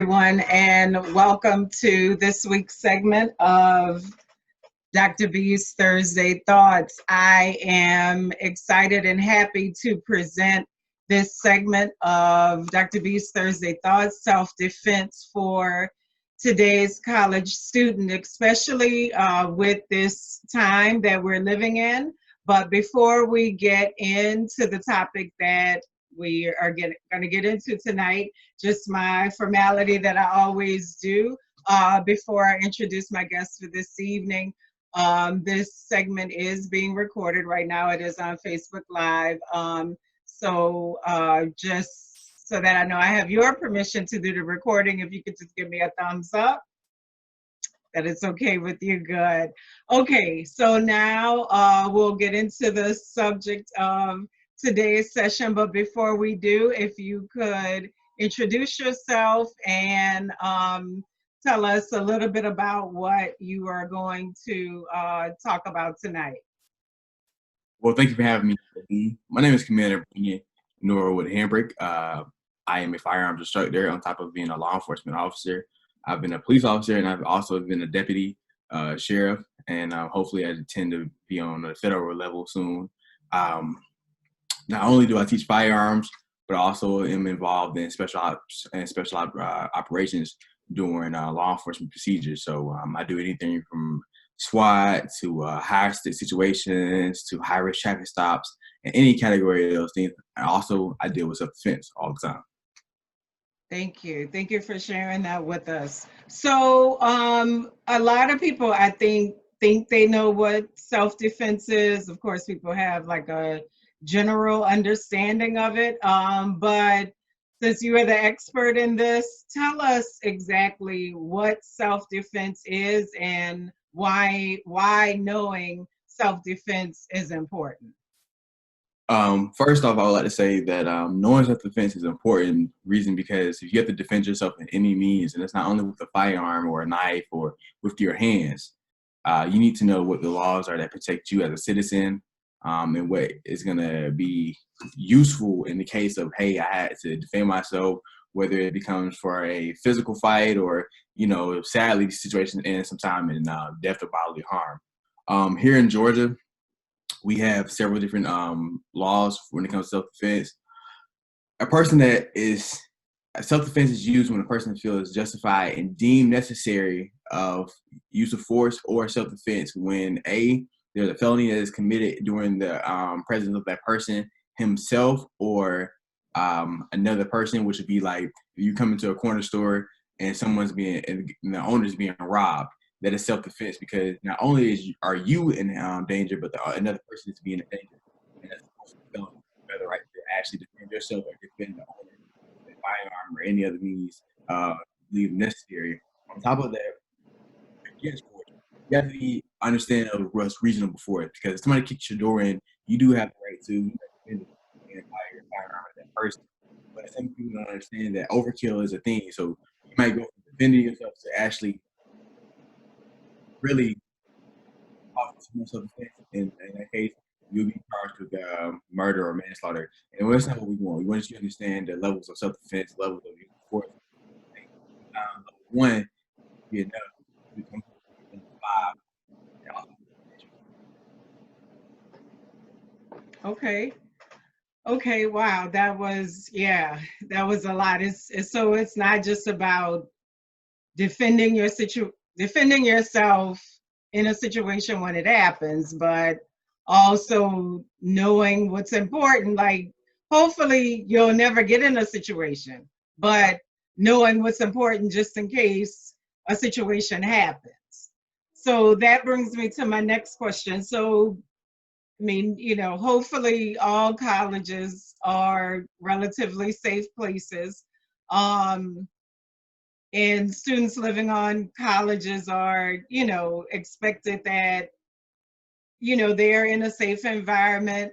everyone, and welcome to this week's segment of Dr. B's Thursday Thoughts. I am excited and happy to present this segment of Dr. B's Thursday Thoughts, self-defense for today's college student, especially with this time that we're living in. But before we get into the topic that we are going to get into tonight, just my formality that I always do before I introduce my guest for this evening. This segment is being recorded right now. It is on Facebook Live. So just so that I know I have your permission to do the recording, if you could just give me a thumbs up that it's okay with you. Good. Okay, so now we'll get into the subject of today's session. But before we do, if you could introduce yourself and tell us a little bit about what you are going to talk about tonight. Well, thank you for having me. My name is Commander Norwood-Hambrick. I am a firearms instructor on top of being a law enforcement officer. I've been a police officer, and I've also been a deputy sheriff, and hopefully I intend to be on the federal level soon. Not only do I teach firearms, but I also am involved in special ops and special operations during law enforcement procedures. So I do anything from SWAT to high-risk situations to high-risk traffic stops, and any category of those things. And also, I deal with self-defense all the time. Thank you. Thank you for sharing that with us. So a lot of people, I think they know what self-defense is. Of course, people have like a general understanding of it. But since you are the expert in this, tell us exactly what self-defense is and why knowing self-defense is important. First off, I would like to say that knowing self-defense is important reason because if you have to defend yourself in any means, and it's not only with a firearm or a knife or with your hands, you need to know what the laws are that protect you as a citizen, and what is going to be useful in the case of, hey, I had to defend myself, whether it becomes for a physical fight or, sadly, the situation ends sometime in death or bodily harm. Here in Georgia, we have several different laws when it comes to self-defense. Self-defense is used when a person feels justified and deemed necessary of use of force or self-defense when there's a felony that is committed during the presence of that person himself or another person, which would be like you come into a corner store and the owner's being robbed. That is self-defense because not only are you in danger, but another person is being in danger. And that's the felony, right to actually defend yourself or defend the owner with a firearm or any other means believed necessary. On top of that, against force, you have to understand what's reasonable for it because if somebody kicks your door in, you do have the right to defend your firearm at that person. But some people don't understand that overkill is a thing. So you might go from defending yourself to actually really self-defense. In that case, you'll be charged with murder or manslaughter. And that's not what we want. We want you to understand the levels of self-defense, levels of use of force. Level 1 be enough. Become 5. Okay, wow, that was a lot. So it's not just about defending yourself in a situation when it happens, but also knowing what's important. Like, hopefully you'll never get in a situation, but knowing what's important just in case a situation happens. So that brings me to my next question. So, I mean, hopefully all colleges are relatively safe places. And students living on colleges are, expected that, they're in a safe environment.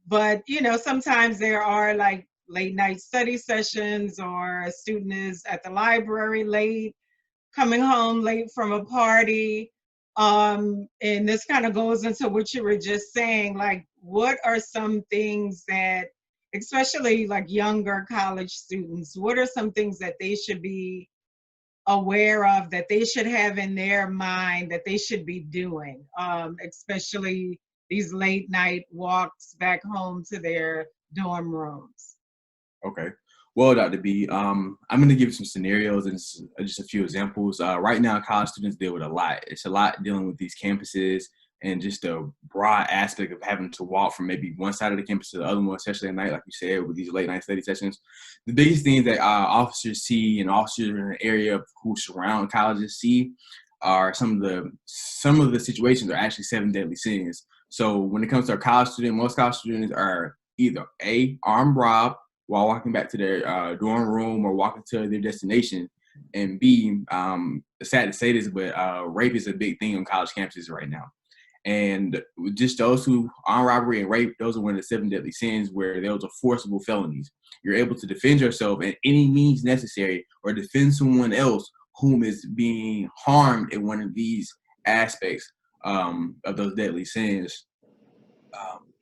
But, sometimes there are like late night study sessions or a student is at the library late, coming home late from a party. And this kind of goes into what you were just saying, like, what are some things that, especially like younger college students, what are some things that they should be aware of, that they should have in their mind, that they should be doing, especially these late night walks back home to their dorm rooms? Okay. Well, Dr. B, I'm going to give you some scenarios and just a few examples. Right now, college students deal with a lot. It's a lot dealing with these campuses and just the broad aspect of having to walk from maybe one side of the campus to the other one, especially at night, like you said, with these late night study sessions. The biggest things that officers see and officers in the area who surround colleges see are some of the situations are actually 7 deadly sins. So when it comes to a college student, most college students are either A, armed rob, while walking back to their dorm room or walking to their destination. And B, it's sad to say this, but rape is a big thing on college campuses right now. And just those who armed robbery and rape, those are one of the 7 deadly sins where those are forcible felonies. You're able to defend yourself at any means necessary or defend someone else whom is being harmed in one of these aspects of those deadly sins.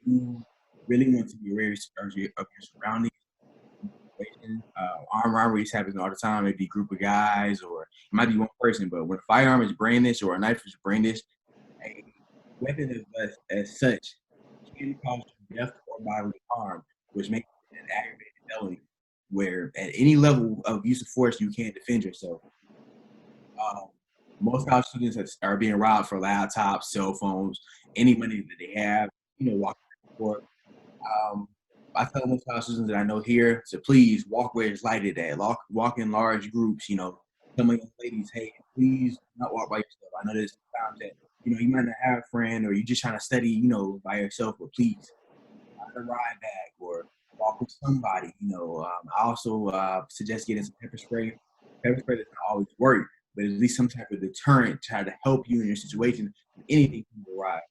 You really want to be very of your surroundings. Armed robberies happen all the time. It'd be a group of guys, or it might be one person. But when a firearm is brandished or a knife is brandished, a weapon as such can cause death or bodily harm, which makes it an aggravated felony. Where at any level of use of force, you can't defend yourself. Most college students are being robbed for laptops, cell phones, any money that they have. Walking forth. I tell most college students that I know here to please walk where it's lighted at. Walk in large groups. Tell my young ladies, hey, please do not walk by yourself. I know there's times that you might not have a friend or you're just trying to study, by yourself. But please, find a ride back or walk with somebody. I also suggest getting some pepper spray. Pepper spray doesn't always work, but at least some type of deterrent to try to help you in your situation. Anything can go right.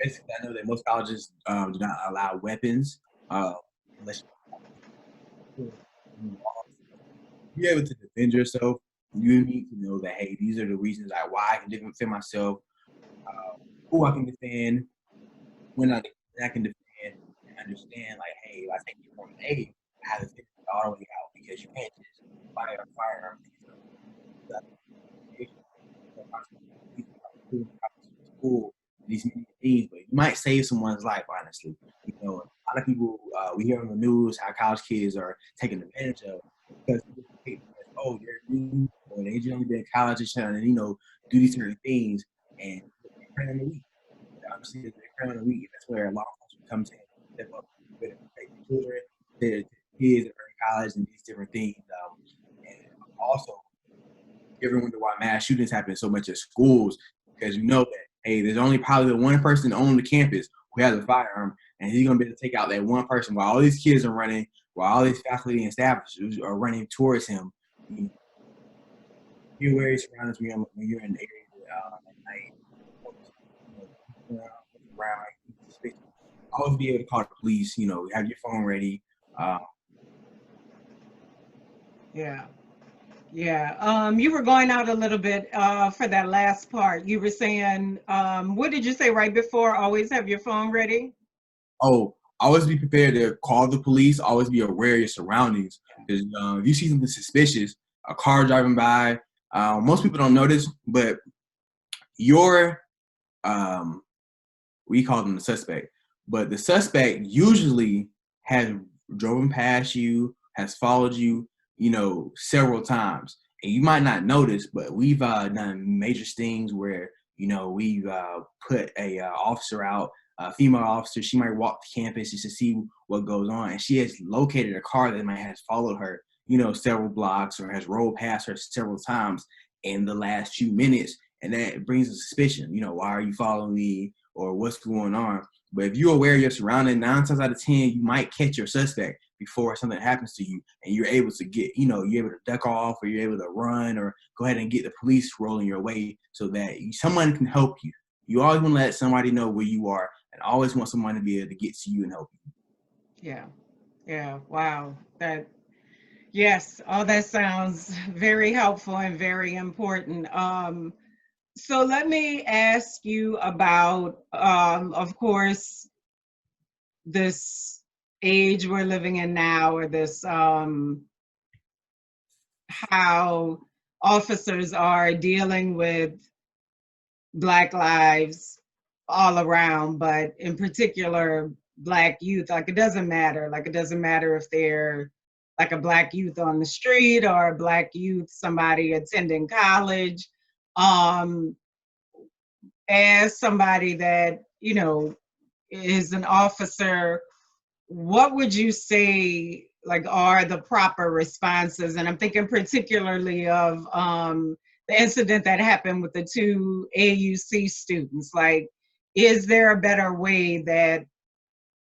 Basically, I know that most colleges do not allow weapons unless you're able to defend yourself. You need to know that, hey, these are the reasons why I can defend myself, who I can defend, when I can defend, and understand, like, hey, if I take you from A, I have to take it all the way out because you can't just fire a firearm. School, these many things, but you might save someone's life, honestly. A lot of people, we hear on the news how college kids are taken advantage of because oh, they're new or they just only been in college and trying to, do these certain things, and they're praying on the week. Obviously, they're praying on the week, and that's where a lot of folks come to step up with the children, the kids that are in college, and these different things. And also, everyone wonder why mass shootings happen so much at schools, because that, hey, there's only probably one person on the campus who has a firearm, and he's going to be able to take out that one person while all these kids are running, while all these faculty and staff are running towards him. You're aware of surroundings when you're in the area at night. Always be able to call the police, have your phone ready. Yeah. You were going out a little bit for that last part. You were saying, what did you say right before? Always have your phone ready? Oh, always be prepared to call the police. Always be aware of your surroundings. Because if you see something suspicious, a car driving by, most people don't notice, but we call them the suspect. But the suspect usually has driven past you, has followed you, several times. And you might not notice, but we've done major stings where, we've put a officer out, a female officer. She might walk the campus just to see what goes on. And she has located a car that might have followed her, several blocks or has rolled past her several times in the last few minutes. And that brings a suspicion, why are you following me or what's going on? But if you're aware of your surroundings, 9 times out of 10, you might catch your suspect before something happens to you, and you're able to get, you're able to duck off, or you're able to run, or go ahead and get the police rolling your way so that someone can help you. You always want to let somebody know where you are, and always want someone to be able to get to you and help you. Yeah. Wow. Yes. Oh, that sounds very helpful and very important. So let me ask you about, of course, this age we're living in now, or this how officers are dealing with Black lives all around, but in particular, Black youth. Like, it doesn't matter. Like, it doesn't matter if they're like a Black youth on the street or a Black youth, somebody attending college. Um, as somebody that, you know, is an officer, what would you say like are the proper responses? And I'm thinking particularly of the incident that happened with the two AUC students. Like, is there a better way that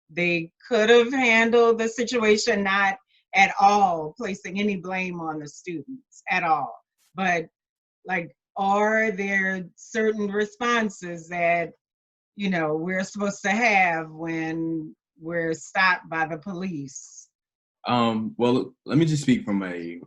they could have handled the situation? Not at all placing any blame on the students at all, but like, are there certain responses that, you know, we're supposed to have when we're stopped by the police? Well, let me just speak from a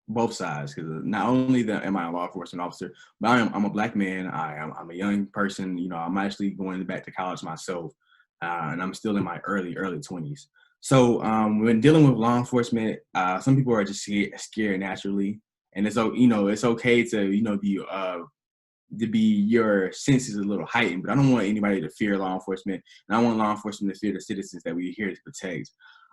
both sides, because not only am I a law enforcement officer, but I'm a Black man. I'm a young person. You know, I'm actually going back to college myself, and I'm still in my early 20s. So when dealing with law enforcement, some people are just scared naturally, and it's, you know, it's okay to, you know, be your senses a little heightened, but I don't want anybody to fear law enforcement, and I want law enforcement to fear the citizens that we're here to protect.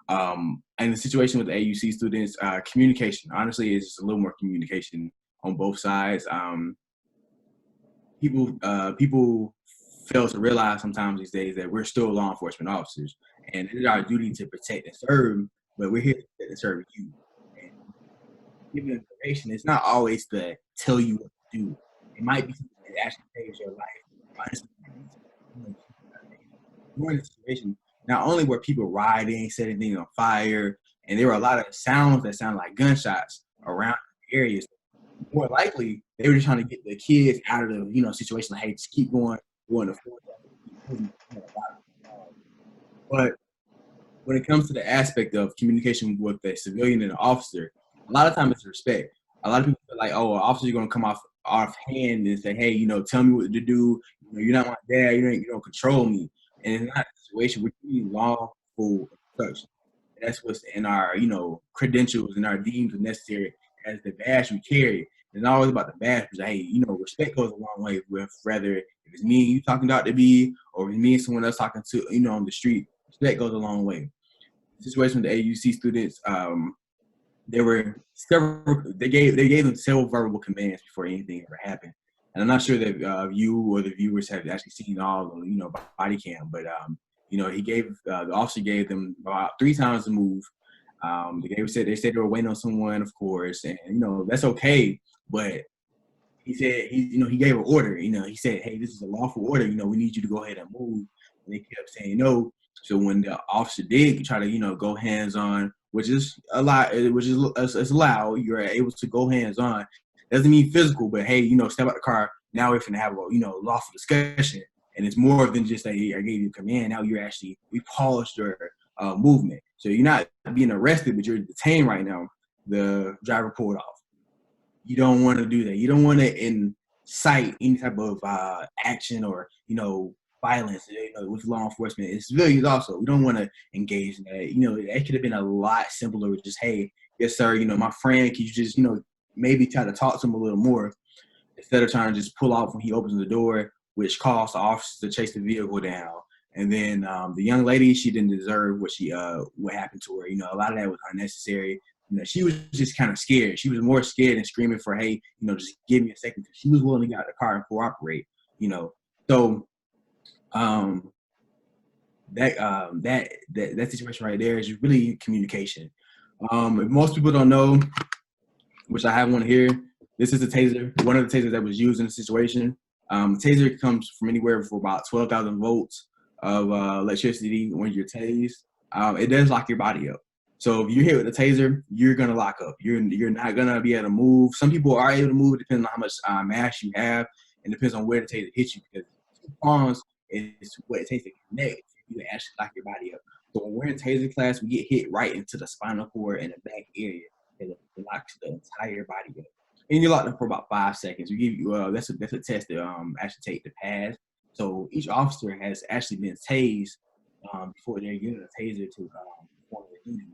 And the situation with the AUC students, communication, honestly, is just a little more communication on both sides. People fail to realize sometimes these days that we're still law enforcement officers, and it is our duty to protect and serve, but we're here to protect and serve you. And giving information, it's not always to tell you what to do. It might be something that actually saves your life. Honestly, during the situation, not only were people rioting, setting things on fire, and there were a lot of sounds that sounded like gunshots around the areas. More likely, they were just trying to get the kids out of the, you know, situation. Like, hey, just keep going to Florida. But when it comes to the aspect of communication with a civilian and an officer, a lot of times it's respect. A lot of people feel like, oh, an officer's going to come off hand and say, hey, you know, tell me what to do. You know, you're not my dad. You don't control me. And it's not a situation. We're giving lawful instruction. And that's what's in our, you know, credentials and our deems are necessary as the badge we carry. It's not always about the badge, but hey, you know, respect goes a long way with whether if it's me and you talking to Dr. B, or if it's me and someone else talking to, you know, on the street. Respect goes a long way. The situation with the AUC students, there were several. They gave them several verbal commands before anything ever happened. And I'm not sure that you or the viewers have actually seen all of, you know, body cam, but you know, the officer gave them about 3 times to move. They said they were waiting on someone, of course, and you know that's okay. But he gave an order. You know, he said, hey, this is a lawful order. You know, we need you to go ahead and move. And they kept saying no. So when the officer did try to, you know, go hands on, which is a lot, which is it's allowed, you're able to go hands on. Doesn't mean physical, but hey, you know, step out the car. Now we're gonna have a, you know, lawful discussion, and it's more than just that, hey, I gave you a command. Now we paused your movement, so you're not being arrested, but you're detained right now. The driver pulled off. You don't want to do that. You don't want to incite any type of action or, you know, violence, you know, with law enforcement. It's civilians also. We don't want to engage in that. You know, it could have been a lot simpler with just, hey, yes, sir, you know, my friend, can you just, you know, maybe try to talk to him a little more instead of trying to just pull off when he opens the door, which caused the officers to chase the vehicle down. And then the young lady, she didn't deserve what happened to her. You know, a lot of that was unnecessary. You know, she was just kind of scared. She was more scared and screaming for, hey, you know, just give me a second. She was willing to get out of the car and cooperate, you know. So that situation right there is really communication. If most people don't know, which I have one here, this is a taser, one of the tasers that was used in the situation. Taser comes from anywhere for about 12,000 volts of electricity when you're tased. It does lock your body up. So if you're hit with a taser, you're gonna lock up. You're not gonna be able to move. Some people are able to move depending on how much mass you have, and depends on where the taser hits you, because 2 pawns is what it takes to connect for you to actually lock your body up. So when we're in taser class, we get hit right into the spinal cord and the back area, and it locks the entire body up. And you're locked up for about 5 seconds. We give you that's a test to actually take to pass. So each officer has actually been tased before they're given a taser to perform their duty.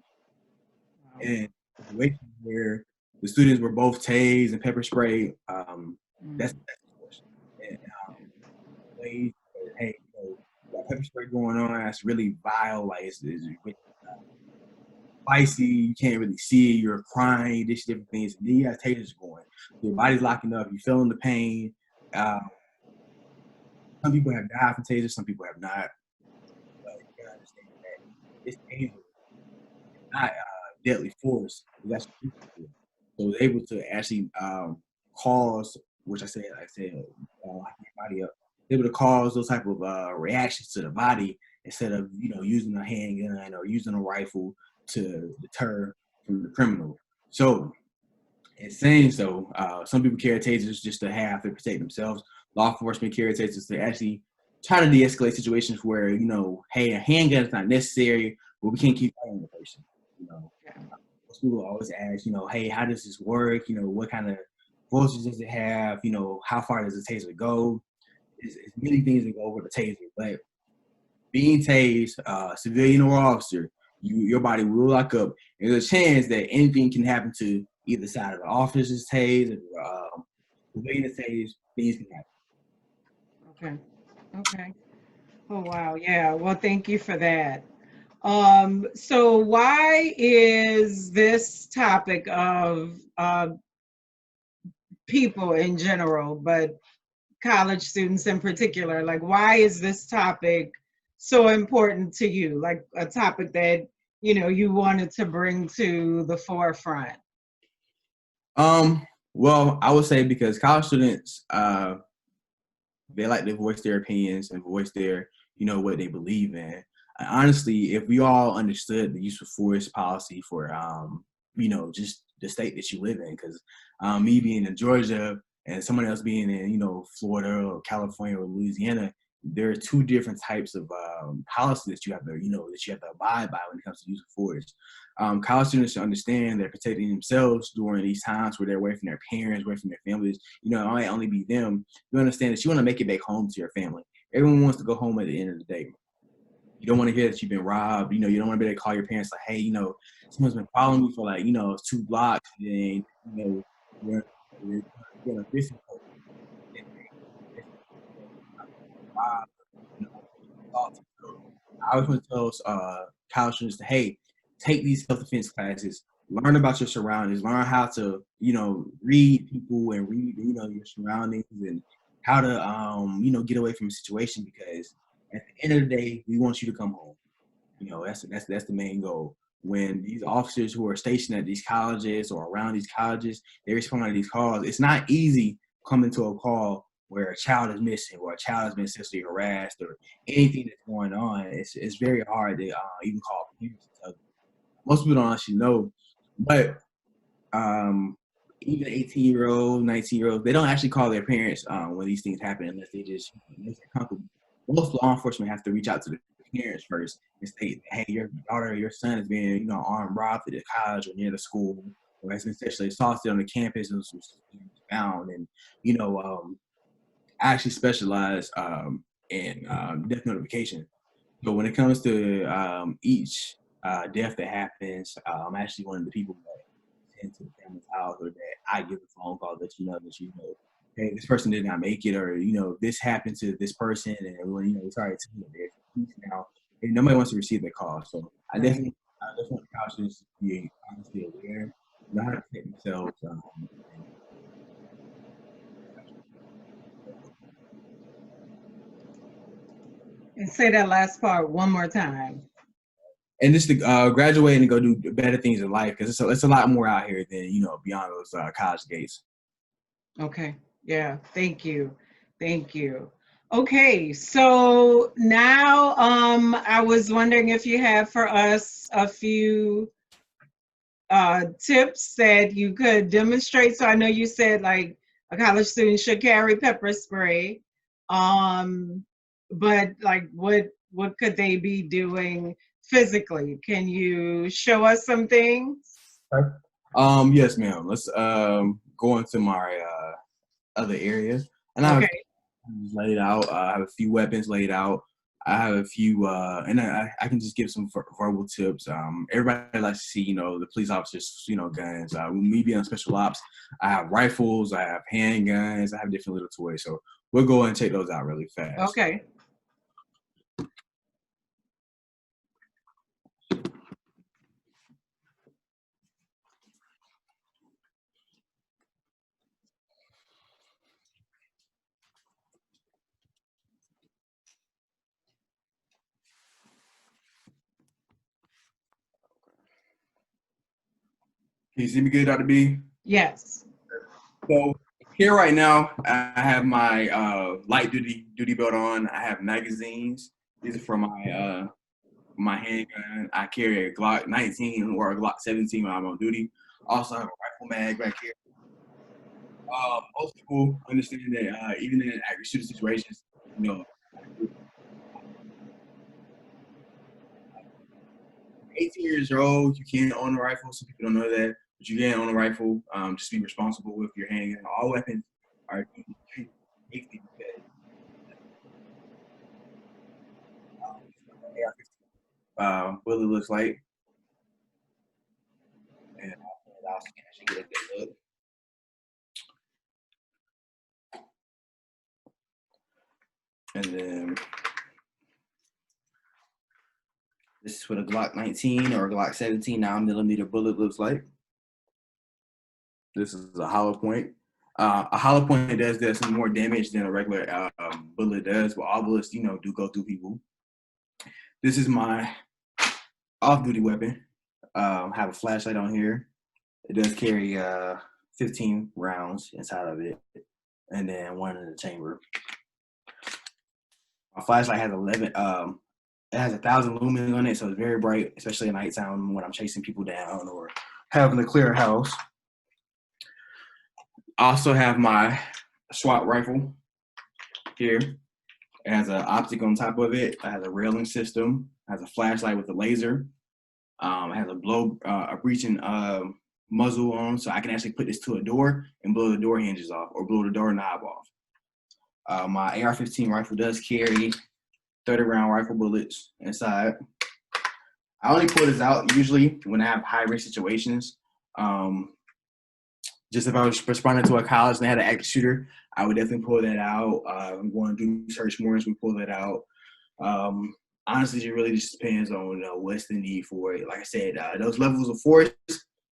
Wow. And situation where the students were both tased and pepper sprayed. That's the question. And ways, hey, you got pepper spray going on. That's really vile. Like it's really spicy. You can't really see it. You're crying. These different things. And then you have tasers going. Your body's locking up. You're feeling the pain. Uh, some people have died from tasers. Some people have not. But you gotta understand that this taser is not deadly force. It's actually useful. So it's able to actually cause, which like I said, lock your body up. It's able to cause those type of reactions to the body instead of using a handgun or using a rifle to deter from the criminal. So in saying so, some people carry tasers just to have to protect themselves. Law enforcement carry tasers to actually try to de-escalate situations where hey, a handgun is not necessary, but we can't keep fighting the person. Most people always ask, hey, how does this work? What kind of voltage does it have? How far does the taser go? It's many things that go over the taser, but being tased, civilian or officer, your body will lock up. There's a chance that anything can happen to either side of the officer's tased or civilian tased. Things can happen. Okay. Okay. Oh, wow. Yeah. Well, thank you for that. So why is this topic of people in general, but college students in particular, like why is this topic so important to you? Like a topic that, you wanted to bring to the forefront? Well, I would say because college students, they like to voice their opinions and voice their, what they believe in. And honestly, if we all understood the use of force policy for, just the state that you live in, because me being in Georgia and someone else being in, Florida or California or Louisiana, there are two different types of policy that you have to, that you have to abide by when it comes to use of force. College students should understand they're protecting themselves during these times where they're away from their parents, away from their families. It might only be them. You understand that you want to make it back home to your family. Everyone wants to go home at the end of the day. You don't want to hear that you've been robbed. You don't want to be able to call your parents like, hey, someone's been following me for like, 2 blocks, and you're going to this. I always want to tell college students to, hey, take these self-defense classes, learn about your surroundings, learn how to, read people and read, your surroundings and how to, get away from a situation, because at the end of the day, we want you to come home. That's the main goal. When these officers who are stationed at these colleges or around these colleges, they respond to these calls. It's not easy coming to a call where a child is missing or a child has been sexually harassed or anything that's going on. It's very hard to even call parents to tell them. Most people don't actually know, but even 18-year-olds, 19-year-olds, they don't actually call their parents when these things happen unless they just make it comfortable. Most law enforcement have to reach out to the parents first and state, hey, your daughter or your son is being, armed robbed at the college or near the school, or has been sexually assaulted on the campus and was found. And, I actually specialize in death notification. So when it comes to each death that happens, I'm actually one of the people that send to the family's house, or that I give a phone call that hey, this person did not make it, or this happened to this person, and we're sorry to you, there's peace now, and nobody wants to receive that call. So I definitely want college students to be honestly aware, know how to protect themselves. And say that last part one more time. And just to graduate and go do better things in life, because it's a lot more out here than beyond those college gates. Okay. Yeah. Thank you. Thank you. Okay. So now I was wondering if you have for us a few tips that you could demonstrate. So I know you said like a college student should carry pepper spray. But like what could they be doing physically? Can you show us some things? Yes, ma'am. Let's go into my other area. And I have Okay. laid out. I have a few weapons laid out. I have a few, and I can just give some verbal tips. Everybody likes to see, the police officers, guns. When me being on special ops, I have rifles, I have handguns, I have different little toys. So we'll go and check those out really fast. Okay. Can you see me good, Dr. B? Yes. So here right now, I have my light duty belt on. I have magazines. These are for my handgun. I carry a Glock 19 or a Glock 17 when I'm on duty. Also have a rifle mag back here. Most people understand that even in active shooter situations, 18 years old, you can't own a rifle. Some people don't know that, but you can own a rifle. Just be responsible with your handgun. All weapons are safety because what it looks like. And I'll actually get a good look. And then this is what a Glock 19 or a Glock 17 9mm bullet looks like. This is a hollow point. A hollow point does some more damage than a regular bullet does, but all bullets, do go through people. This is my off-duty weapon. I have a flashlight on here. It does carry 15 rounds inside of it, and then one in the chamber. My flashlight has 11. It has 1,000 lumens on it, so it's very bright, especially at nighttime when I'm chasing people down or having to clear a house. I also have my SWAT rifle here. It has an optic on top of it. It has a railing system. It has a flashlight with a laser. It has a breaching muzzle on, so I can actually put this to a door and blow the door hinges off or blow the door knob off. My AR-15 rifle does carry 30-round rifle bullets inside. I only pull this out usually when I have high-risk situations. Just if I was responding to a college and they had an active shooter, I would definitely pull that out. I'm going to do search warrants, we pull that out. Honestly, it really just depends on what's the need for it. Like I said, those levels of force,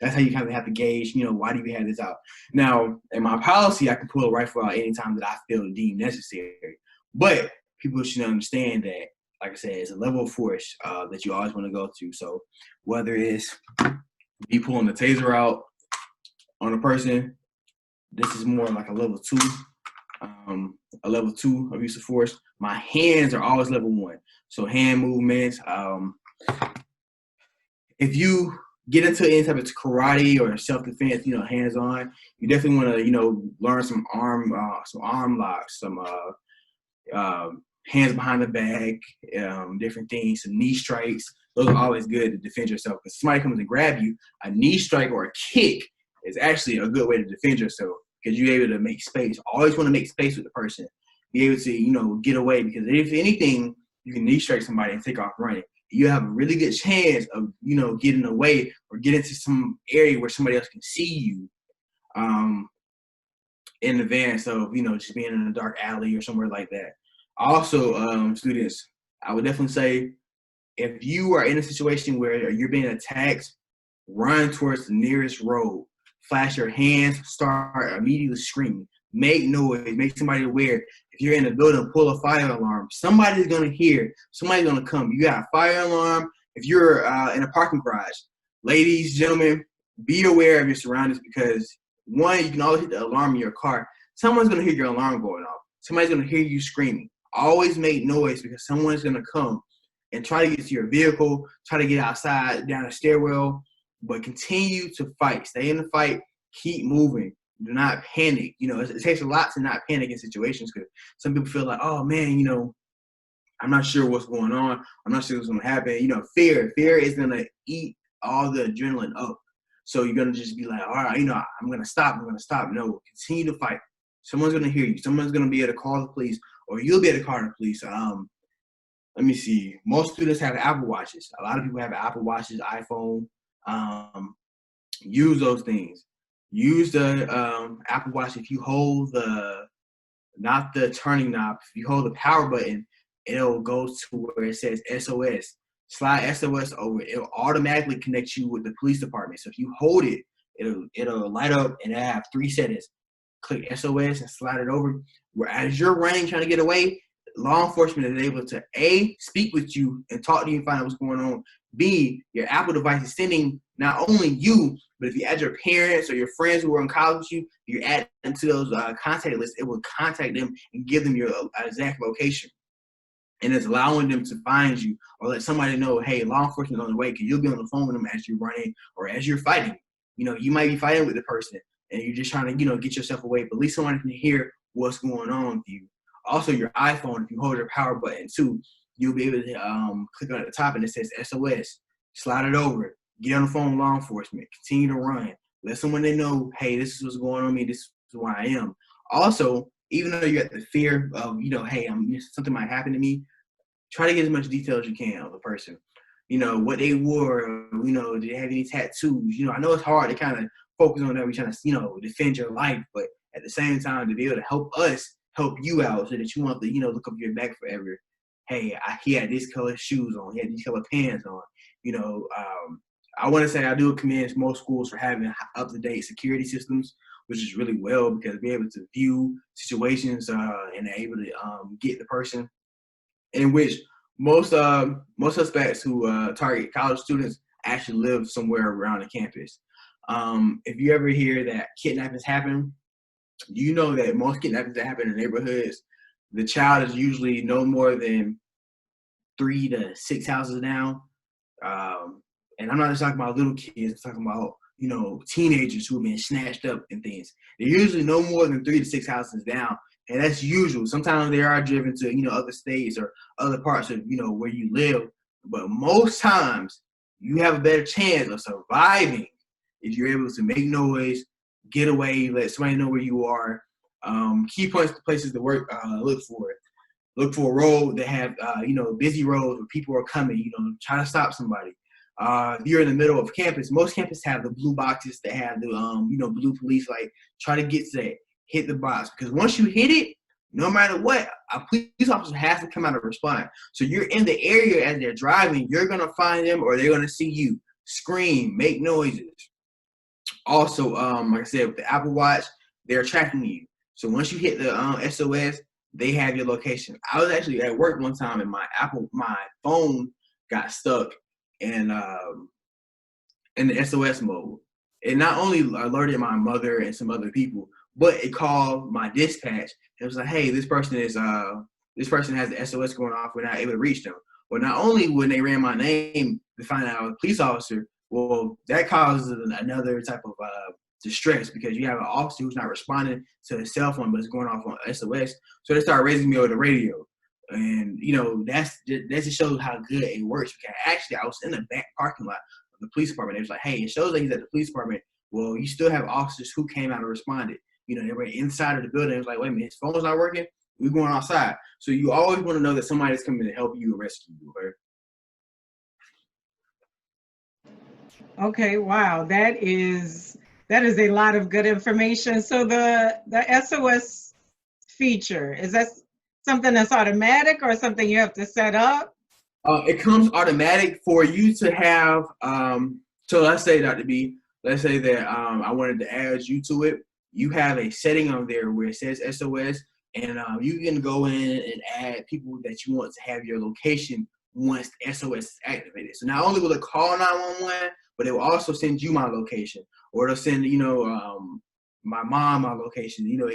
that's how you kind of have to gauge, why do we have this out? Now, in my policy, I can pull a rifle out anytime that I feel deemed necessary. But people should understand that, like I said, it's a level of force that you always want to go to. So whether it's me pulling the taser out on a person, this is more like a level 2. A level 2 of use of force. My hands are always level 1. So hand movements. If you get into any type of karate or self-defense, hands on, you definitely want to, learn some arm locks, some hands behind the back, different things, some knee strikes. Those are always good to defend yourself. Because somebody comes and grab you, a knee strike or a kick is actually a good way to defend yourself because you're able to make space. Always want to make space with the person. Be able to, get away because if anything, you can knee strike somebody and take off running. You have a really good chance of, getting away or get into some area where somebody else can see you in advance of, just being in a dark alley or somewhere like that. Also, students, I would definitely say if you are in a situation where you're being attacked, run towards the nearest road. Flash your hands, start immediately screaming. Make noise, make somebody aware. If you're in a building, pull a fire alarm. Somebody's gonna hear, somebody's gonna come. You got a fire alarm. If you're in a parking garage, ladies, gentlemen, be aware of your surroundings because one, you can always hit the alarm in your car. Someone's gonna hear your alarm going off. Somebody's gonna hear you screaming. Always make noise because someone's gonna come and try to get to your vehicle, try to get outside, down a stairwell, but continue to fight. Stay in the fight. Keep moving. Do not panic. It takes a lot to not panic in situations because some people feel like, oh, man, I'm not sure what's going on. I'm not sure what's going to happen. Fear is going to eat all the adrenaline up. So you're going to just be like, all right, I'm going to stop. No, continue to fight. Someone's going to hear you. Someone's going to be able to call the police or you'll be able to call the police. let me see. Most students have Apple Watches. A lot of people have Apple Watches, iPhone. Use those things. Use the Apple Watch. If you hold not the turning knob, if you hold the power button, it'll go to where it says SOS. Slide SOS over. It'll automatically connect you with the police department. So if you hold it, it'll light up and it'll have 3 settings. Click SOS and slide it over. Whereas you're running trying to get away, law enforcement is able to A, speak with you and talk to you and find out what's going on. B, your Apple device is sending not only you, but if you add your parents or your friends who are in college with you, you add them to those contact lists, it will contact them and give them your exact location. And it's allowing them to find you or let somebody know, hey, law enforcement is on the way, because you'll be on the phone with them as you're running or as you're fighting. You might be fighting with the person and you're just trying to, get yourself away, but at least someone can hear what's going on with you. Also, your iPhone, if you hold your power button too, you'll be able to click on the top and it says SOS. Slide it over. Get on the phone with law enforcement. Continue to run. Let someone they know, hey, this is what's going on with me. This is where I am. Also, even though you're at the fear of, hey, something might happen to me, try to get as much detail as you can of the person. What they wore, did they have any tattoos? I know it's hard to kind of focus on that. We're trying to, defend your life, but at the same time, to be able to help us help you out so that you want to, look up your back forever. Hey, he had this color shoes on. He had these color pants on. I want to say I do commend most schools for having up-to-date security systems, which is really well because be able to view situations and able to get the person, in which most suspects who target college students actually live somewhere around the campus. If you ever hear that kidnappings happen, you know that most kidnappings that happen in neighborhoods, the child is usually no more than 3 to 6 houses down. And I'm not just talking about little kids, I'm talking about, teenagers who have been snatched up and things. They're usually no more than 3 to 6 houses down. And that's usual. Sometimes they are driven to, other states or other parts of, where you live. But most times you have a better chance of surviving if you're able to make noise, get away, let somebody know where you are. Key points, places to work, look for it. Look for a road that have, busy roads where people are coming, try to stop somebody. If you're in the middle of campus, most campuses have the blue boxes that have the, blue police light. Try to get to that. Hit the box. Because once you hit it, no matter what, a police officer has to come out and respond. So you're in the area as they're driving, you're going to find them or they're going to see you. Scream, make noises. Also, like I said, with the Apple Watch, they're tracking you. So once you hit the SOS, they have your location. I was actually at work one time and my phone got stuck in the SOS mode. It not only alerted my mother and some other people, but it called my dispatch. It was like, hey, this person has the SOS going off. We're not able to reach them. Well, not only when they ran my name to find out I was a police officer, well, that causes another type of distress because you have an officer who's not responding to his cell phone, but it's going off on SOS. So they started raising me over the radio. And, that just shows how good it works. Because actually, I was in the back parking lot of the police department. It was like, hey, it shows that he's at the police department. Well, you still have officers who came out and responded. They were inside of the building. It was like, wait a minute, his phone's not working. We're going outside. So you always want to know that somebody's coming to help you or rescue you. Okay, wow, that is a lot of good information. So the SOS feature, is that something that's automatic or something you have to set up? It comes automatic for you to have. So let's say, Dr. B, let's say that I wanted to add you to it. You have a setting on there where it says SOS, and you can go in and add people that you want to have your location once the SOS is activated. So not only will it call 911, but it will also send you my location, or it'll send, my mom my location. You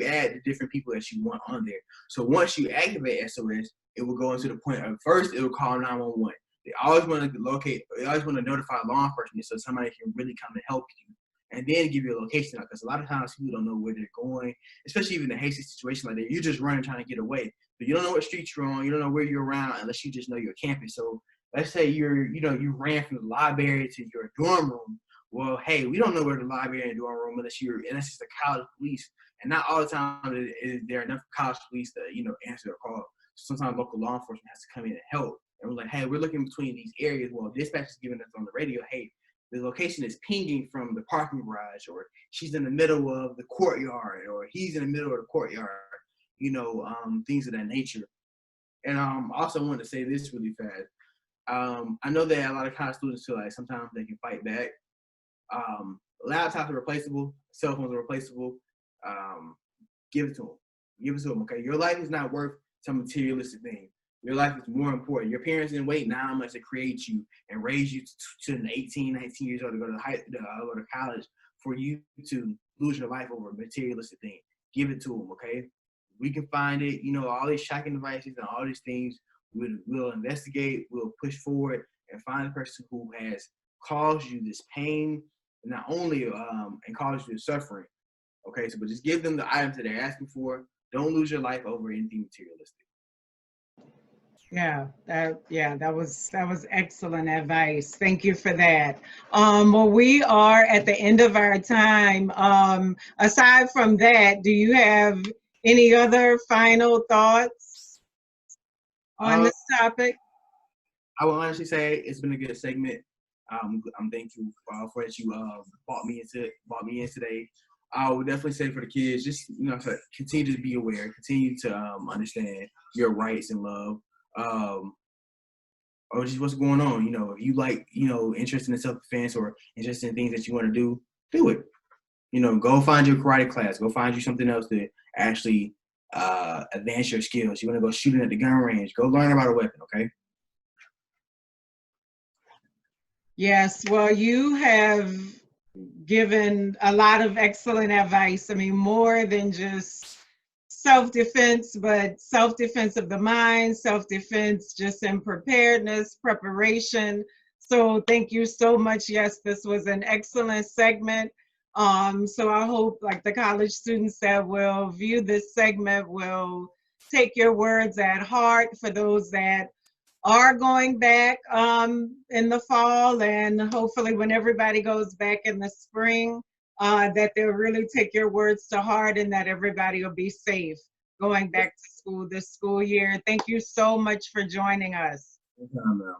add the different people that you want on there. So once you activate SOS, it will go into the point of first, it will call 911. They always want to notify law enforcement so somebody can really come and help you. And then give you a location, because a lot of times people don't know where they're going, especially even in a hasty situation like that. You're just running, trying to get away, but you don't know what street you're on. You don't know where you're around unless you just know your campus. So let's say you ran from the library to your dorm room. Well, hey, we don't know where the library and dorm room unless it's the college police, and not all the time is there enough college police to answer the call. sometimes local law enforcement has to come in and help. And we're like, hey, we're looking between these areas. Well, dispatch is giving us on the radio, hey, the location is pinging from the parking garage, or she's in the middle of the courtyard, or he's in the middle of the courtyard, you know, things of that nature. And also wanted to say this really fast. I know that a lot of college students feel like sometimes they can fight back. Laptops are replaceable, cell phones are replaceable. Give it to them. Give it to them, okay? Your life is not worth some materialistic thing. Your life is more important. Your parents didn't wait 9 months to create you and raise you to 18, 19 years old to go to college for you to lose your life over a materialistic thing. Give it to them, okay? We can find it, you know, all these tracking devices and all these things. We'll investigate, we'll push forward and find the person who has caused you this pain, not only and caused you suffering. Okay, so but just give them the items that they're asking for. Don't lose your life over anything materialistic. Yeah, that was excellent advice. Thank you for that. Well, we are at the end of our time. Aside from that, do you have any other final thoughts on this topic? I will honestly say it's been a good segment. I'm thankful for that you brought me in today. I would definitely say for the kids, just continue to be aware, continue to understand your rights and love, or just what's going on. You know, if you like, interested in self-defense or interested in things that you want to do it. You know, go find your karate class. Go find you something else to actually advance your skills. You want to go shooting at the gun range. Go learn about a weapon, okay? Yes, well, you have given a lot of excellent advice. I mean, more than just self-defense, but self-defense of the mind, self-defense just in preparedness, preparation. So thank you so much. Yes, this was an excellent segment. So I hope like the college students that will view this segment will take your words at heart. For those that are going back in the fall, and hopefully when everybody goes back in the spring, that they'll really take your words to heart and that everybody will be safe going back to school this school year. Thank you so much for joining us. No problem,